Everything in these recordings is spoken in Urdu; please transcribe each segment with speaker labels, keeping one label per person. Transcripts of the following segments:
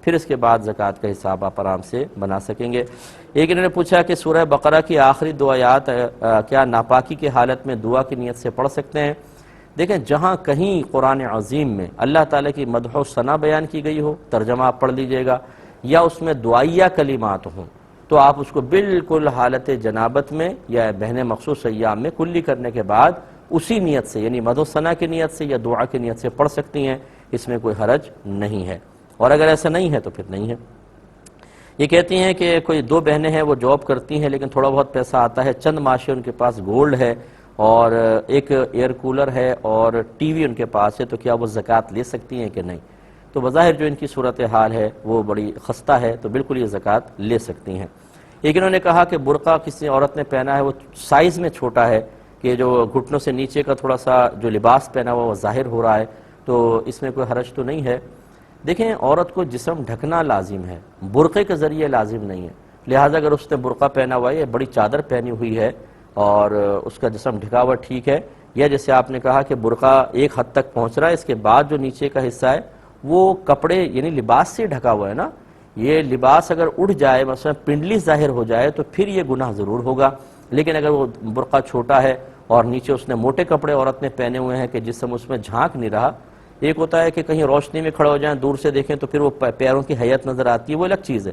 Speaker 1: پھر اس کے بعد زکوٰۃ کا حساب آپ آرام سے بنا سکیں گے۔ ایک انہوں نے پوچھا کہ سورہ بقرہ کی آخری دو آیات کیا ناپاکی کی حالت میں دعا کی نیت سے پڑھ سکتے ہیں؟ دیکھیں جہاں کہیں قرآن عظیم میں اللہ تعالیٰ کی مدح و ثنا بیان کی گئی ہو، ترجمہ آپ پڑھ لیجئے گا، یا اس میں دعائیہ کلمات ہوں تو آپ اس کو بالکل حالت جنابت میں یا بہن مخصوص ایام میں کلی کرنے کے بعد اسی نیت سے یعنی مدح و ثنا کی نیت سے یا دعا کی نیت سے پڑھ سکتی ہیں، اس میں کوئی حرج نہیں ہے، اور اگر ایسا نہیں ہے تو پھر نہیں ہے۔ یہ کہتی ہیں کہ کوئی دو بہنیں ہیں، وہ جاب کرتی ہیں لیکن تھوڑا بہت پیسہ آتا ہے، چند معاشے ان کے پاس گولڈ ہے اور ایک ایئر کولر ہے اور ٹی وی ان کے پاس ہے، تو کیا وہ زکوٰۃ لے سکتی ہیں کہ نہیں؟ تو بظاہر جو ان کی صورتحال ہے وہ بڑی خستہ ہے، تو بالکل یہ زکوٰۃ لے سکتی ہیں۔ ایک انہوں نے کہا کہ برقع کسی عورت نے پہنا ہے، وہ سائز میں چھوٹا ہے کہ جو گھٹنوں سے نیچے کا تھوڑا سا جو لباس پہنا ہوا وہ ظاہر ہو رہا ہے، تو اس میں کوئی حرج تو نہیں ہے۔ دیکھیں عورت کو جسم ڈھکنا لازم ہے، برقعے کے ذریعے لازم نہیں ہے، لہٰذا اگر اس نے برقع پہنا ہوا ہے یا بڑی چادر پہنی ہوئی ہے اور اس کا جسم ڈھکا ہوا ٹھیک ہے، یا جیسے آپ نے کہا کہ برقع ایک حد تک پہنچ رہا ہے، اس کے بعد جو نیچے کا حصہ ہے وہ کپڑے یعنی لباس سے ڈھکا ہوا ہے نا، یہ لباس اگر اڑ جائے مثلا پنڈلی ظاہر ہو جائے تو پھر یہ گناہ ضرور ہوگا، لیکن اگر وہ برقع چھوٹا ہے اور نیچے اس نے موٹے کپڑے عورت نے پہنے ہوئے ہیں کہ جسم اس میں جھانک نہیں رہا، ایک ہوتا ہے کہ کہیں روشنی میں کھڑے ہو جائیں دور سے دیکھیں تو پھر وہ پیروں کی حیت نظر آتی ہے، وہ الگ چیز ہے۔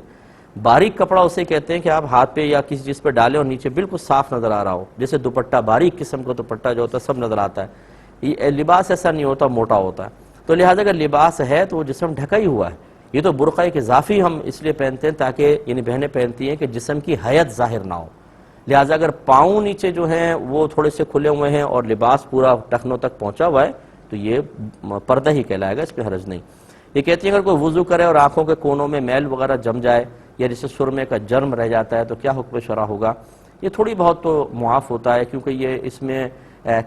Speaker 1: باریک کپڑا اسے کہتے ہیں کہ آپ ہاتھ پہ یا کسی چیز پہ ڈالیں اور نیچے بالکل صاف نظر آ رہا ہو، جیسے دوپٹہ باریک قسم کا دوپٹہ جو ہوتا ہے سب نظر آتا ہے، یہ لباس ایسا نہیں ہوتا، موٹا ہوتا ہے، تو لہٰذا اگر لباس ہے تو وہ جسم ڈھکا ہی ہوا ہے۔ یہ تو برقع ایک اضافی ہم اس لیے پہنتے ہیں تاکہ یعنی بہنیں پہنتی ہیں کہ جسم کی حیت ظاہر نہ ہو، لہٰذا اگر پاؤں نیچے جو ہیں وہ تھوڑے سے کھلے ہوئے ہیں اور لباس پورا ٹخنوں تک پہنچا ہوا ہے تو یہ پردہ ہی کہلائے گا، اس میں حرج نہیں۔ یہ کہتی ہیں اگر کوئی وضو کرے اور آنکھوں کے کونوں میں میل وغیرہ جم جائے یا جسے سرمے کا جرم رہ جاتا ہے تو کیا حکم شرع ہوگا؟ یہ تھوڑی بہت تو معاف ہوتا ہے کیونکہ یہ اس میں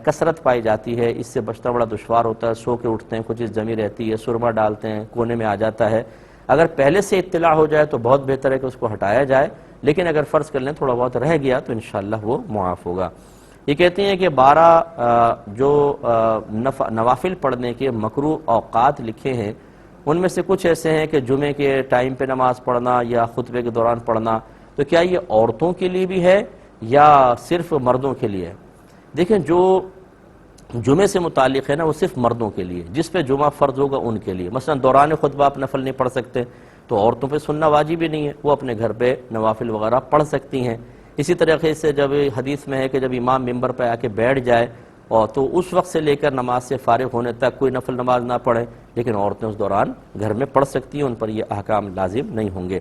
Speaker 1: کثرت پائی جاتی ہے، اس سے بچنا بڑا دشوار ہوتا ہے، سو کے اٹھتے ہیں کچھ چیز جمی رہتی ہے، سرما ڈالتے ہیں کونے میں آ جاتا ہے، اگر پہلے سے اطلاع ہو جائے تو بہت بہتر ہے کہ اس کو ہٹایا جائے، لیکن اگر فرض کر لیں تھوڑا بہت رہ گیا تو انشاءاللہ وہ معاف ہوگا۔ یہ کہتی ہیں کہ 12 جو نوافل پڑھنے کے مکروہ اوقات لکھے ہیں ان میں سے کچھ ایسے ہیں کہ جمعے کے ٹائم پہ نماز پڑھنا یا خطبے کے دوران پڑھنا، تو کیا یہ عورتوں کے لیے بھی ہے یا صرف مردوں کے لیے ہے؟ دیکھیں جو جمعے سے متعلق ہے نا وہ صرف مردوں کے لیے، جس پہ جمعہ فرض ہوگا ان کے لیے، مثلا دوران خطبہ آپ نفل نہیں پڑھ سکتے تو عورتوں پہ سننا واجب ہی نہیں ہے، وہ اپنے گھر پہ نوافل وغیرہ پڑھ سکتی ہیں۔ اسی طریقے سے جب حدیث میں ہے کہ جب امام ممبر پہ آ کے بیٹھ جائے اور تو اس وقت سے لے کر نماز سے فارغ ہونے تک کوئی نفل نماز نہ پڑھے، لیکن عورتیں اس دوران گھر میں پڑھ سکتی ہیں، ان پر یہ احکام لازم نہیں ہوں گے۔